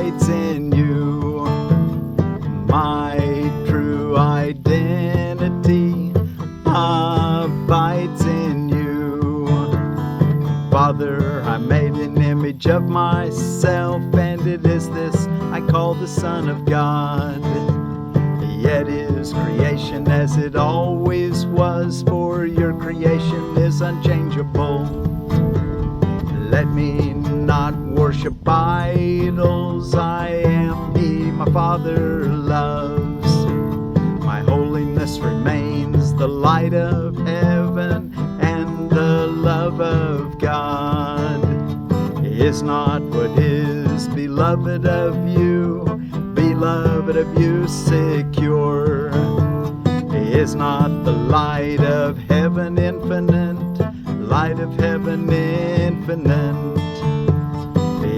abides in you. My true identity abides in you. Father, I made an image of myself, and it is this I call the Son of God. Yet is creation as it always was, for your creation is unchangeable. Let me not worship idols. I am he my Father loves. My holiness remains the light of heaven, and the love of God is not what is beloved of you, secure. Is not the light of heaven infinite, light of heaven infinite.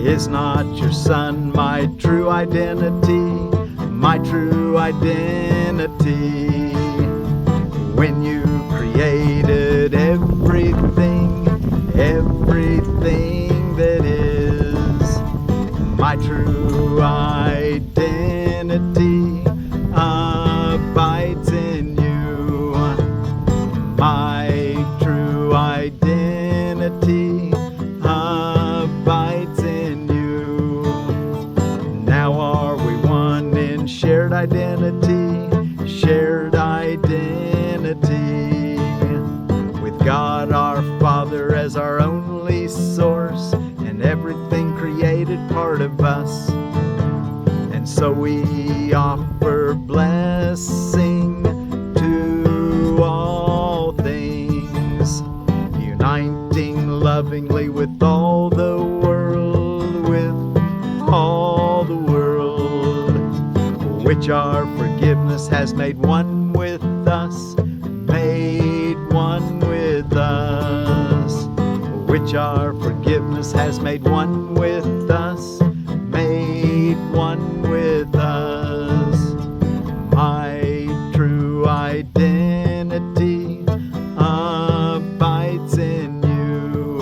Is not your Son my true identity, my true identity? When you created everything, everything that is, my true identity abides in you. My true identity abides in you. Now are we one in shared identity, shared identity, with God our Father as our only source, and everything created part of us. And so we offer blessing to all things, uniting lovingly with all the world, with all the world, which our forgiveness has made one with us, made one with us, which our forgiveness has made one with us, made one with us. My true identity abides in you.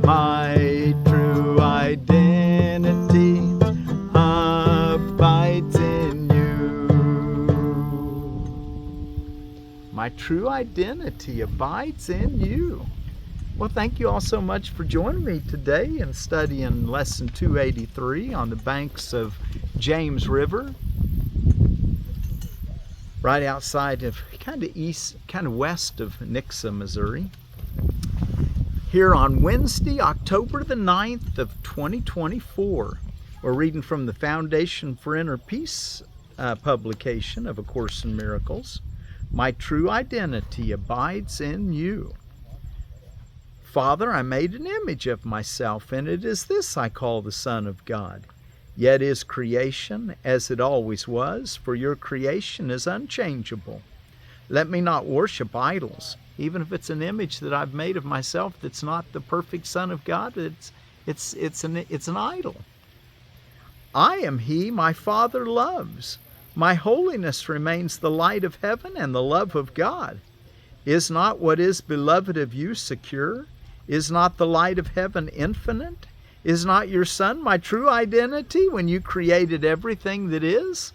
My true identity abides in you. My true identity abides in you. Well, thank you all so much for joining me today in studying Lesson 283 on the banks of James River, right outside of kind of west of Nixa, Missouri. Here on Wednesday, October the 9th of 2024. We're reading from the Foundation for Inner Peace publication of A Course in Miracles. My true identity abides in you. Father, I made an image of myself, and it is this I call the Son of God. Yet is creation as it always was, for your creation is unchangeable. Let me not worship idols, even if it's an image that I've made of myself that's not the perfect Son of God. It's an idol. I am he my Father loves. My holiness remains the light of heaven and the love of God. Is not what is beloved of you secure? Is not the light of heaven infinite? Is not your Son my true identity when you created everything that is?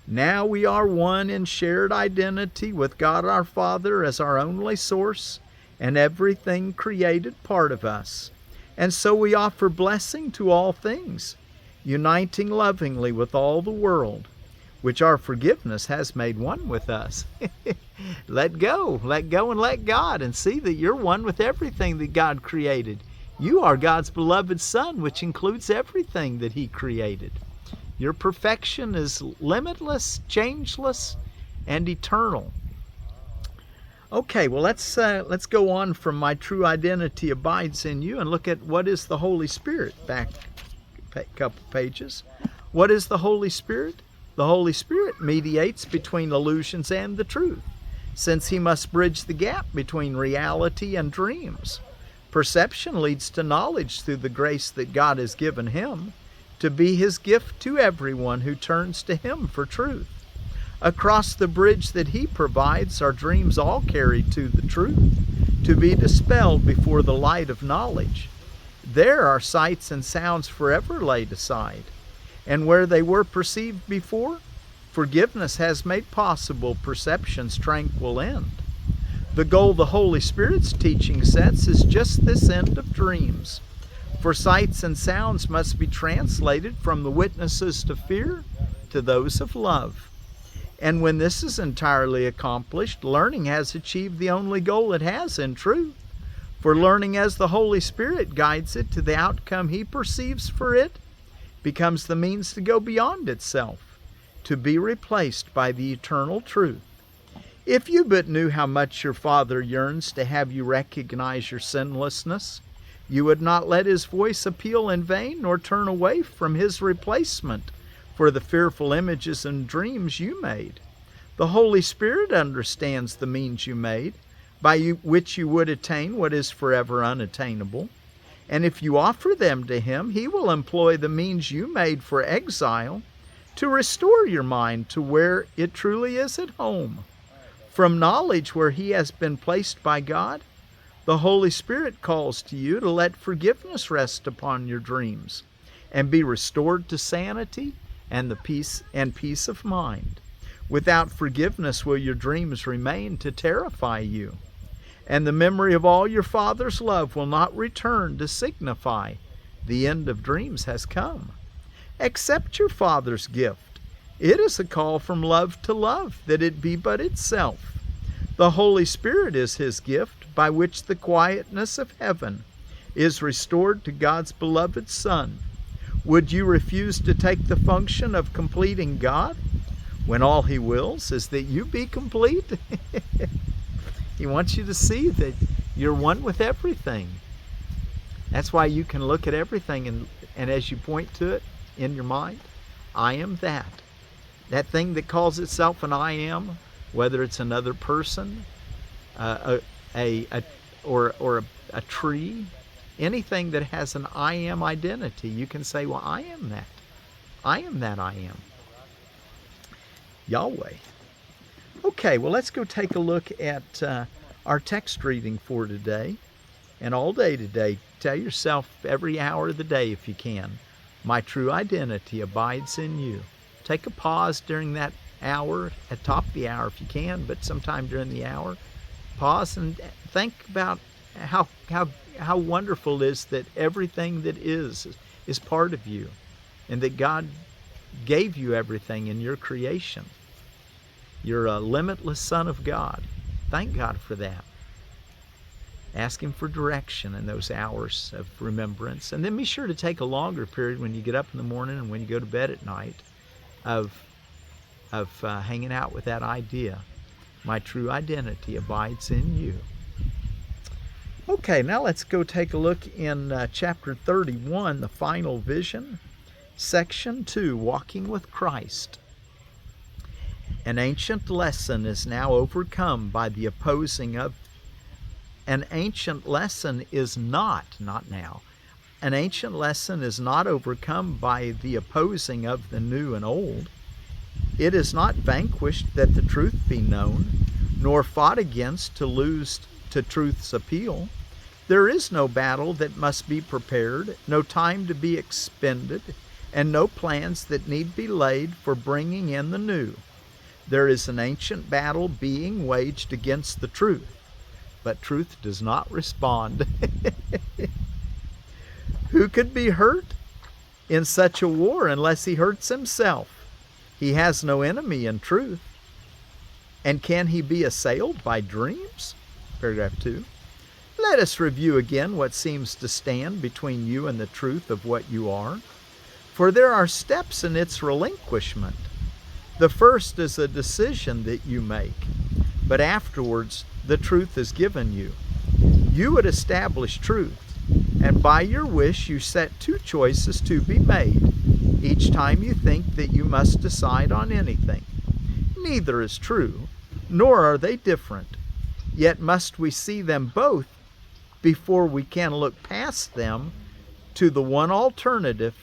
Now we are one in shared identity with God our Father as our only source, and everything created part of us. And so we offer blessing to all things, uniting lovingly with all the world, which our forgiveness has made one with us. Let go and let God, and see that you're one with everything that God created. You are God's beloved Son, which includes everything that He created. Your perfection is limitless, changeless, and eternal. Okay, well, let's go on from my true identity abides in you and look at what is the Holy Spirit. Back a couple pages. What is the Holy Spirit? The Holy Spirit mediates between illusions and the truth, since He must bridge the gap between reality and dreams. Perception leads to knowledge through the grace that God has given Him to be His gift to everyone who turns to Him for truth. Across the bridge that He provides, our dreams all carry to the truth, to be dispelled before the light of knowledge. There our sights and sounds forever laid aside, and where they were perceived before, forgiveness has made possible perception's tranquil end. The goal the Holy Spirit's teaching sets is just this end of dreams. For sights and sounds must be translated from the witnesses to fear to those of love. And when this is entirely accomplished, learning has achieved the only goal it has in truth. For learning, as the Holy Spirit guides it to the outcome He perceives for it, becomes the means to go beyond itself, to be replaced by the eternal truth. If you but knew how much your Father yearns to have you recognize your sinlessness, you would not let His voice appeal in vain, nor turn away from His replacement for the fearful images and dreams you made. The Holy Spirit understands the means you made, by which you would attain what is forever unattainable. And if you offer them to Him, He will employ the means you made for exile to restore your mind to where it truly is at home. From knowledge where He has been placed by God, the Holy Spirit calls to you to let forgiveness rest upon your dreams and be restored to sanity and peace of mind. Without forgiveness will your dreams remain to terrify you, and the memory of all your Father's love will not return to signify the end of dreams has come. Accept your Father's gift. It is a call from love to love, that it be but itself. The Holy Spirit is His gift, by which the quietness of heaven is restored to God's beloved Son. Would you refuse to take the function of completing God, when all He wills is that you be complete? He wants you to see that you're one with everything. That's why you can look at everything and as you point to it in your mind, I am that. That thing that calls itself an I am, whether it's another person, or a tree, anything that has an I am identity, you can say, well, I am that. I am that I am. Yahweh. Okay, well, let's go take a look at our text reading for today and all day today. Tell yourself every hour of the day, if you can, my true identity abides in you. Take a pause during that hour, at top of the hour if you can, but sometime during the hour, pause and think about how wonderful it is that everything that is part of you, and that God gave you everything in your creation. You're a limitless Son of God. Thank God for that. Ask Him for direction in those hours of remembrance. And then be sure to take a longer period when you get up in the morning and when you go to bed at night of hanging out with that idea. My true identity abides in you. Okay, now let's go take a look in chapter 31, the final vision, section 2, Walking with Christ. An ancient lesson is now overcome by the opposing of... An ancient lesson is not now. An ancient lesson is not overcome by the opposing of the new and old. It is not vanquished that the truth be known, nor fought against to lose to truth's appeal. There is no battle that must be prepared, no time to be expended, and no plans that need be laid for bringing in the new. There is an ancient battle being waged against the truth, but truth does not respond. Who could be hurt in such a war unless he hurts himself? He has no enemy in truth. And can he be assailed by dreams? Paragraph 2. Let us review again what seems to stand between you and the truth of what you are. For there are steps in its relinquishment. The first is a decision that you make, but afterwards the truth is given you. You would establish truth, and by your wish you set two choices to be made, each time you think that you must decide on anything. Neither is true, nor are they different, yet must we see them both before we can look past them to the one alternative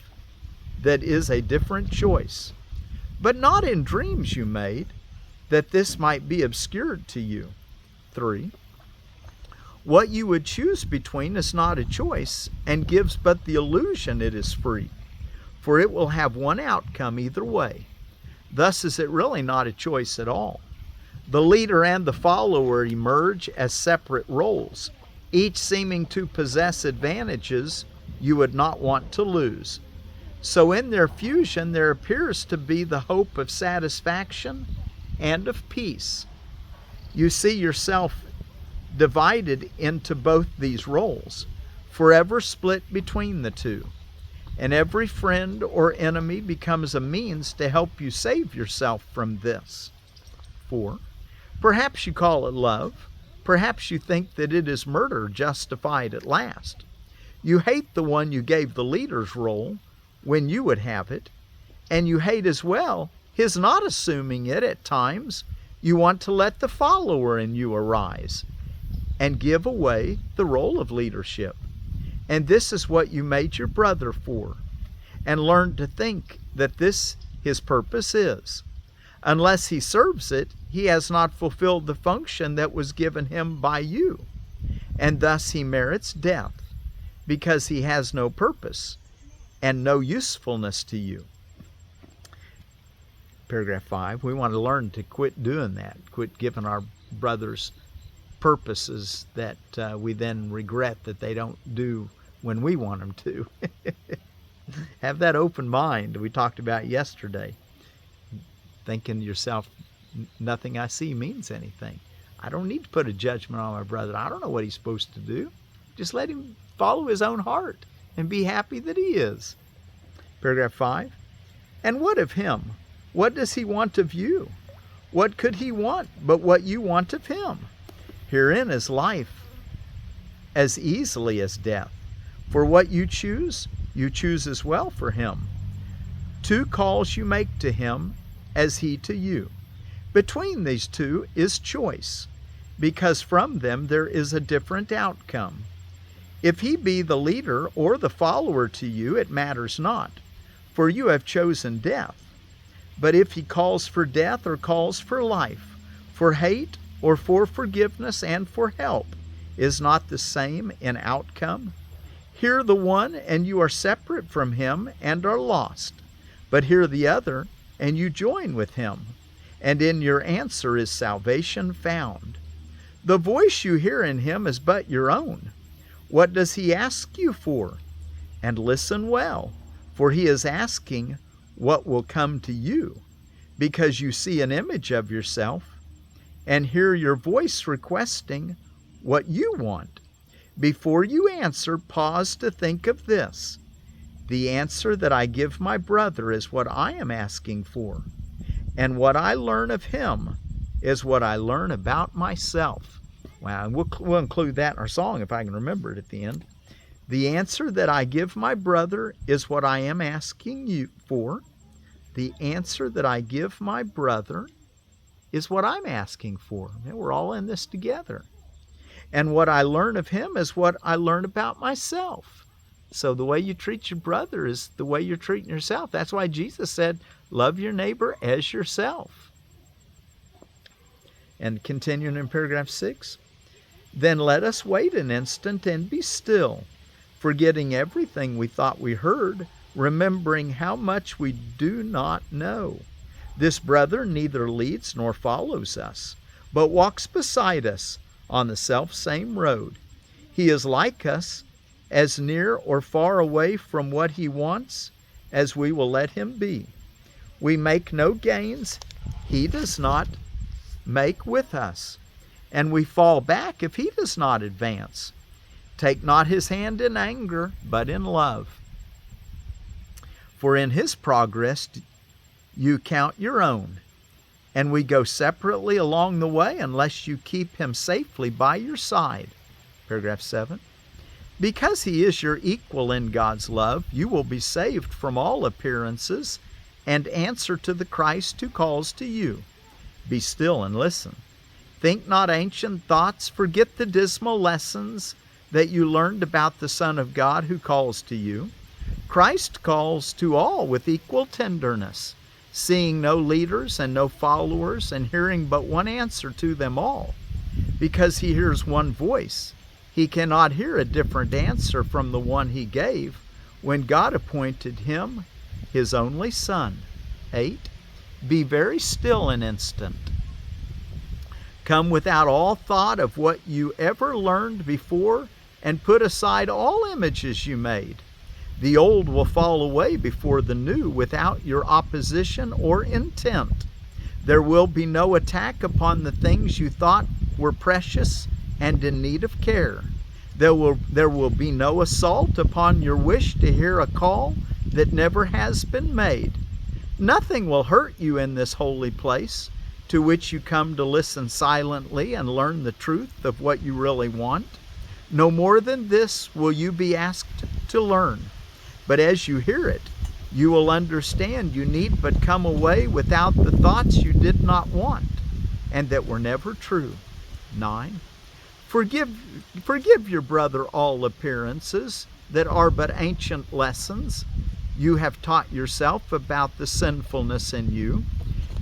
that is a different choice. But not in dreams you made, that this might be obscured to you. 3. What you would choose between is not a choice, and gives but the illusion it is free, for it will have one outcome either way. Thus is it really not a choice at all. The leader and the follower emerge as separate roles, each seeming to possess advantages you would not want to lose. So in their fusion there appears to be the hope of satisfaction and of peace. You see yourself divided into both these roles, forever split between the two, and every friend or enemy becomes a means to help you save yourself from this. 4. Perhaps you call it love. Perhaps you think that it is murder justified at last. You hate the one you gave the leader's role when you would have it, and you hate as well his not assuming it at times. You want to let the follower in you arise and give away the role of leadership. And this is what you made your brother for, and learned to think that this his purpose is. Unless he serves it, he has not fulfilled the function that was given him by you, and thus he merits death, because he has no purpose and no usefulness to you. Paragraph 5, we want to learn to quit doing that, quit giving our brothers purposes that we then regret that they don't do when we want them to. Have that open mind we talked about yesterday. Thinking to yourself, nothing I see means anything. I don't need to put a judgment on my brother. I don't know what he's supposed to do. Just let him follow his own heart and be happy that he is. Paragraph 5. And what of him? What does he want of you? What could he want but what you want of him? Herein is life as easily as death. For what you choose as well for him. 2 calls you make to him, as he to you. Between these two is choice, because from them there is a different outcome. If he be the leader or the follower to you, it matters not, for you have chosen death. But if he calls for death or calls for life, for hate or for forgiveness and for help, is not the same in outcome? Hear the one, and you are separate from him and are lost. But hear the other, and you join with him, and in your answer is salvation found. The voice you hear in him is but your own. What does he ask you for? And listen well, for he is asking what will come to you, because you see an image of yourself, and hear your voice requesting what you want. Before you answer, pause to think of this. The answer that I give my brother is what I am asking for, and what I learn of him is what I learn about myself. Wow, we'll include that in our song if I can remember it at the end. The answer that I give my brother is what I am asking you for. The answer that I give my brother is what I'm asking for. Man, we're all in this together. And what I learn of him is what I learn about myself. So the way you treat your brother is the way you're treating yourself. That's why Jesus said, love your neighbor as yourself. And continuing in paragraph 6, then let us wait an instant and be still, forgetting everything we thought we heard, remembering how much we do not know. This brother neither leads nor follows us, but walks beside us on the self-same road. He is like us, as near or far away from what he wants as we will let him be. We make no gains he does not make with us, and we fall back if he does not advance. Take not his hand in anger, but in love. For in his progress you count your own, and we go separately along the way unless you keep him safely by your side. Paragraph 7. Because he is your equal in God's love, you will be saved from all appearances and answer to the Christ who calls to you. Be still and listen. Think not ancient thoughts, forget the dismal lessons that you learned about the Son of God who calls to you. Christ calls to all with equal tenderness, seeing no leaders and no followers, and hearing but one answer to them all. Because he hears one voice, He cannot hear a different answer from the one he gave when God appointed him his only son. 8. Be very still an instant. Come without all thought of what you ever learned before, and put aside all images you made. The old will fall away before the new without your opposition or intent. There will be no attack upon the things you thought were precious and in need of care. There will be no assault upon your wish to hear a call that never has been made. Nothing will hurt you in this holy place, to which you come to listen silently and learn the truth of what you really want. No more than this will you be asked to learn. But as you hear it, you will understand you need but come away without the thoughts you did not want and that were never true. 9. Forgive your brother all appearances that are but ancient lessons you have taught yourself about the sinfulness in you.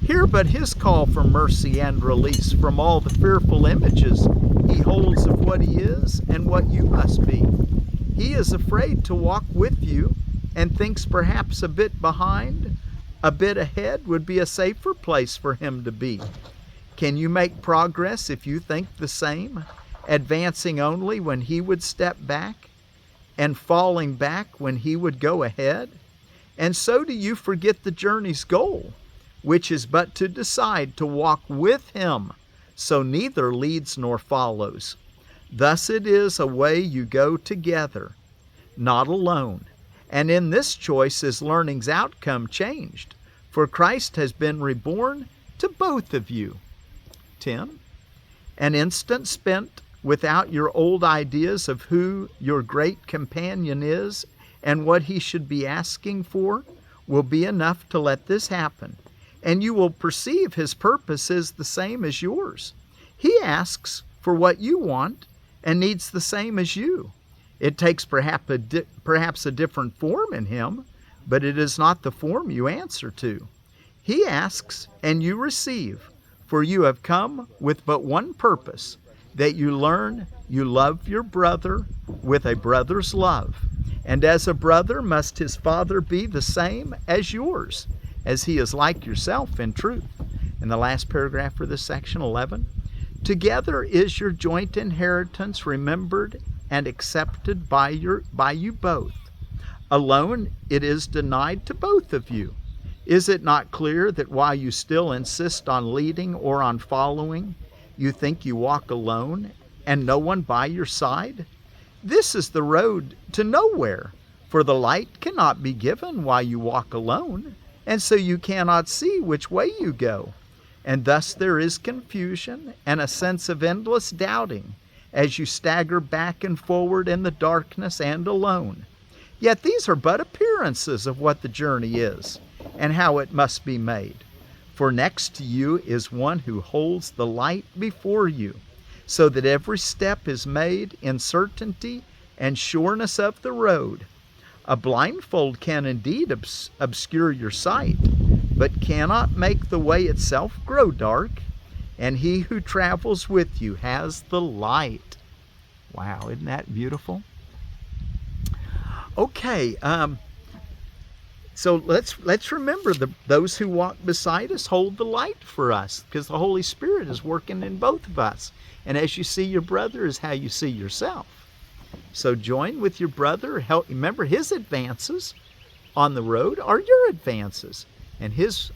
Hear but his call for mercy and release from all the fearful images he holds of what he is and what you must be. He is afraid to walk with you and thinks perhaps a bit behind, a bit ahead would be a safer place for him to be. Can you make progress if you think the same, advancing only when he would step back and falling back when he would go ahead? And so do you forget the journey's goal, which is but to decide to walk with him, so neither leads nor follows. Thus it is a way you go together, not alone. And in this choice is learning's outcome changed, for Christ has been reborn to both of you. 10. An instant spent without your old ideas of who your great companion is and what he should be asking for will be enough to let this happen. And you will perceive his purpose is the same as yours. He asks for what you want and needs the same as you. It takes perhaps a different form in him, but it is not the form you answer to. He asks and you receive, for you have come with but one purpose, that you learn you love your brother with a brother's love. And as a brother must his father be the same as yours, as he is like yourself in truth. In the last paragraph for this section, 11, together is your joint inheritance remembered and accepted by you both. Alone it is denied to both of you. Is it not clear that while you still insist on leading or on following, you think you walk alone and no one by your side? This is the road to nowhere, for the light cannot be given while you walk alone, and so you cannot see which way you go. And thus there is confusion and a sense of endless doubting as you stagger back and forward in the darkness and alone. Yet these are but appearances of what the journey is and how it must be made. For next to you is one who holds the light before you, so that every step is made in certainty and sureness of the road. A blindfold can indeed obscure your sight, but cannot make the way itself grow dark, and he who travels with you has the light. Wow, isn't that beautiful? Okay, so let's remember those who walk beside us hold the light for us, because the Holy Spirit is working in both of us. And as you see your brother is how you see yourself. So join with your brother. Help. Remember, his advances on the road are your advances, and his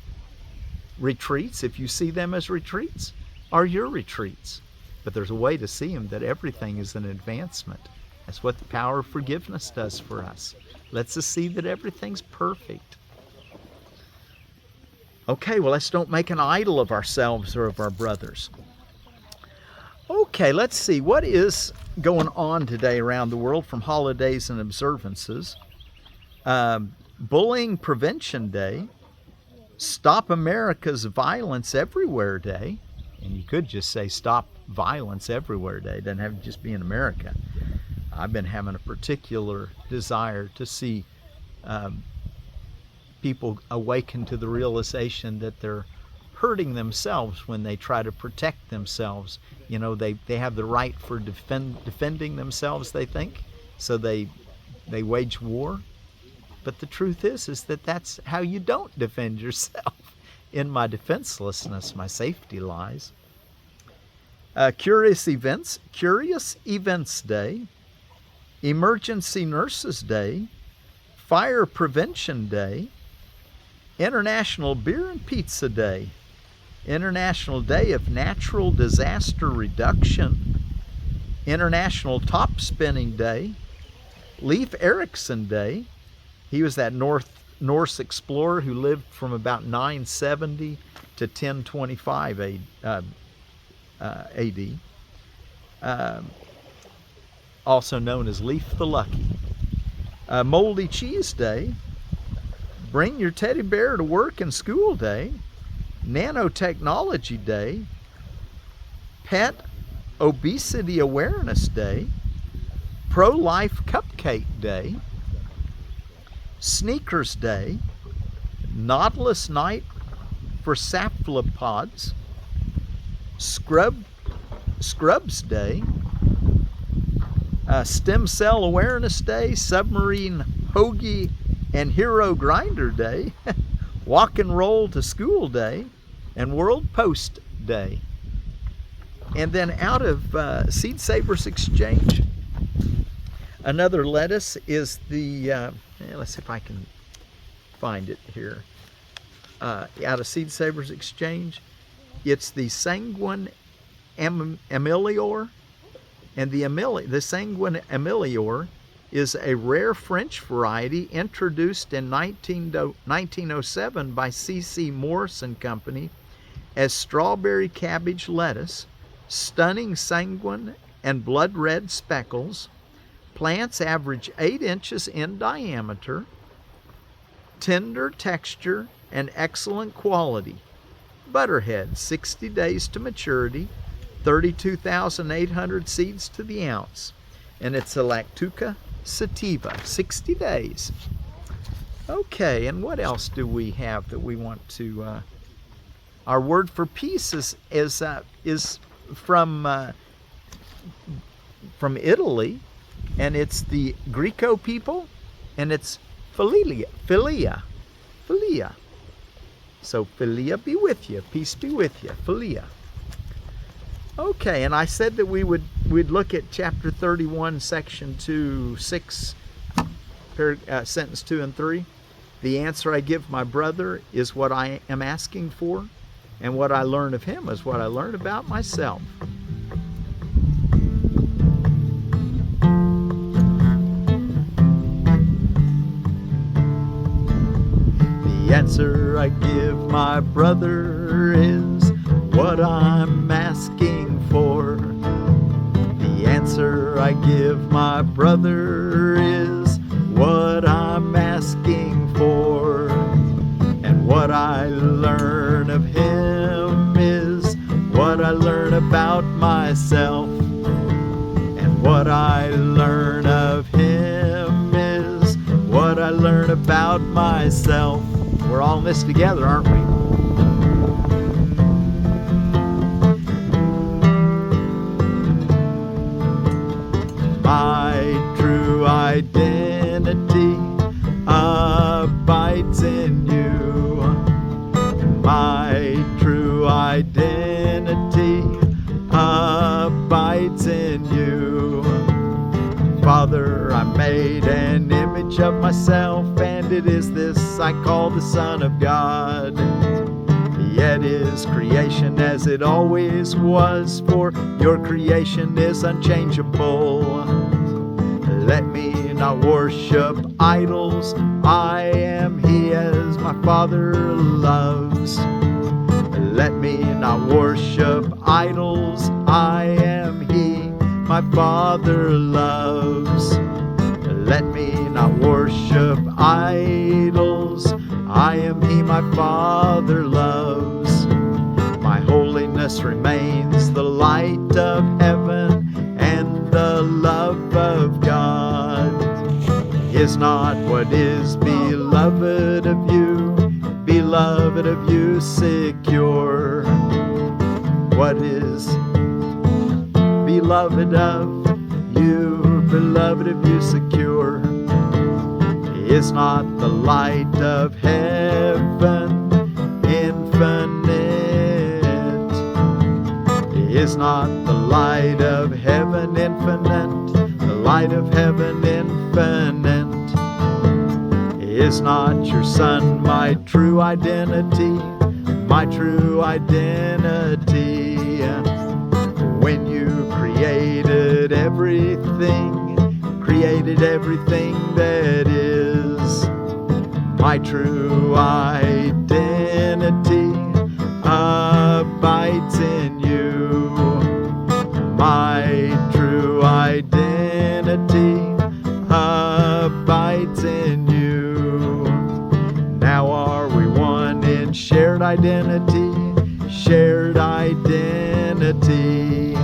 retreats, if you see them as retreats, are your retreats. But there's a way to see them that everything is an advancement. That's what the power of forgiveness does for us. Lets us see that everything's perfect. Okay, well, let's don't make an idol of ourselves or of our brothers. Okay, let's see. What is going on today around the world from holidays and observances? Bullying Prevention Day, Stop America's Violence Everywhere Day, and you could just say Stop Violence Everywhere Day. It doesn't have to just be in America. I've been having a particular desire to see people awaken to the realization that they're hurting themselves when they try to protect themselves. You know, they have the right for defending themselves, they think, so they wage war. But the truth is that that's how you don't defend yourself. In my defenselessness, my safety lies. Curious Events Day, Emergency Nurses Day, Fire Prevention Day, International Beer and Pizza Day, International Day of Natural Disaster Reduction, International Top Spinning Day, Leif Erikson Day. He was that Norse explorer who lived from about 970 to 1025 AD, also known as Leif the Lucky. Moldy Cheese Day, Bring Your Teddy Bear to Work and School Day, Nanotechnology Day, Pet Obesity Awareness Day, Pro-Life Cupcake Day, Sneakers Day, Nautilus Night for Cephalopods, Scrubs Day, Stem Cell Awareness Day, Submarine Hoagie and Hero Grinder Day, Walk and Roll to School Day, and World Post Day. And then out of Seed Savers Exchange, another lettuce is the, let's see if I can find it here. Out of Seed Savers Exchange, it's the Sanguine Ameliore. And the Sanguine Ameliore is a rare French variety introduced in 1907 by C.C. Morris and Company as strawberry cabbage lettuce, stunning sanguine and blood red speckles. Plants average 8 inches in diameter, tender texture and excellent quality. Butterhead, 60 days to maturity, 32,800 seeds to the ounce. And it's a Lactuca sativa, 60 days. Okay, and what else do we have that we want to... our word for peace is from Italy, and it's the Greco people, and it's Filia. So Filia be with you, peace be with you, Filia. Okay, and I said that we'd look at chapter 31, section 2, 6, sentence 2 and 3. The answer I give my brother is what I am asking for, and what I learn of him is what I learn about myself. The answer I give my brother is what I'm asking for. The answer I give my brother is what I'm asking for. And what I learn of him is what I learn about myself. And what I learn of him is what I learn about myself. We're all in this together, aren't we? My true identity abides in you. My true identity abides in you. Father, I made an image of myself, and it is this I call the Son of God. Yet is creation as it always was, for your creation is unchangeable. Let me not worship idols, I am He as my Father loves. Let me not worship idols, I am He my Father loves. Let me not worship idols, I am He my Father loves. My holiness remains the light of heaven and the love of God. Is not what is beloved of you secure. what is beloved of you, beloved of you secure, is not the light of heaven infinite, is not the light of heaven infinite, the light of heaven infinite, is not your Son my true identity, my true identity. When you created everything that is, my true identity abides in you. My true identity abides in you. Now are we one in shared identity, shared identity,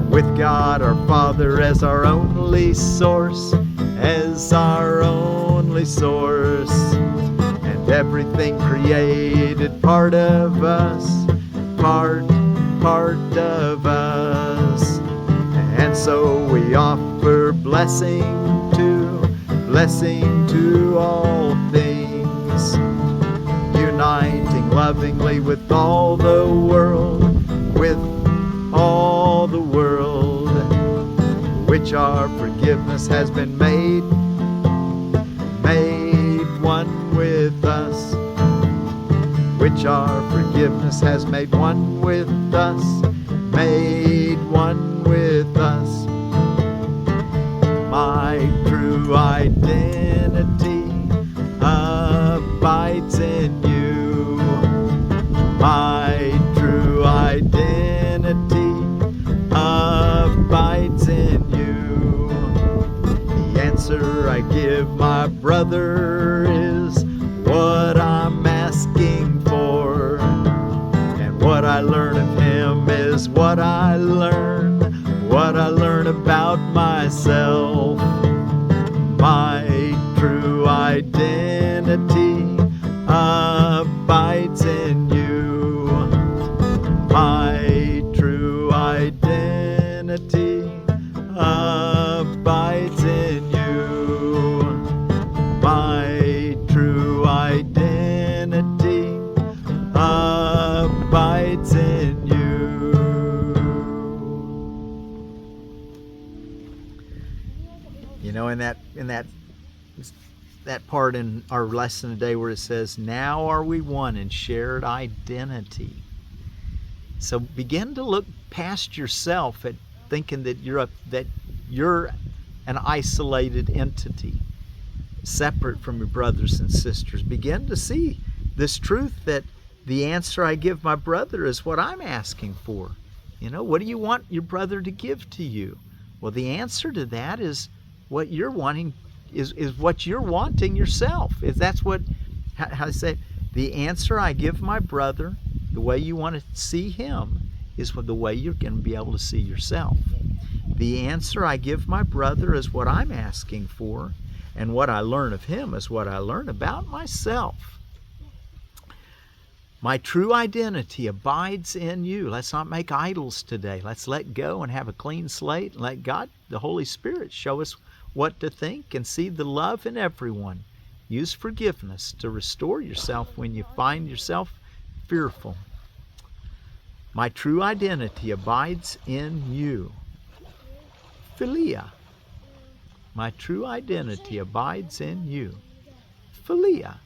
with God our Father as our only source, as our only source, and everything created part of us, part of us. And so we offer blessing to all things, uniting lovingly with all the world, which our forgiveness has been made one with us, which our forgiveness has made one with us, made one with us. My true identity abides in you. My true identity abides in you. The answer I give my brother is what I'm asking for, and what I learn of him is what I learn about myself. My true identity abides in you. My true identity abides in you. My true identity abides in you. You know, in that part in our lesson today where it says, now are we one in shared identity. So begin to look past yourself at thinking that you're an isolated entity, separate from your brothers and sisters. Begin to see this truth that the answer I give my brother is what I'm asking for. You know, what do you want your brother to give to you? Well, the answer to that is what you're wanting, is what you're wanting yourself. If that's what, how to say, the answer I give my brother, the way you want to see him, is the way you're going to be able to see yourself. The answer I give my brother is what I'm asking for, and what I learn of him is what I learn about myself. My true identity abides in you. Let's not make idols today. Let's let go and have a clean slate and let God, the Holy Spirit, show us what to think and see the love in everyone. Use forgiveness to restore yourself when you find yourself fearful. My true identity abides in you. Filia. My true identity abides in you. Filia.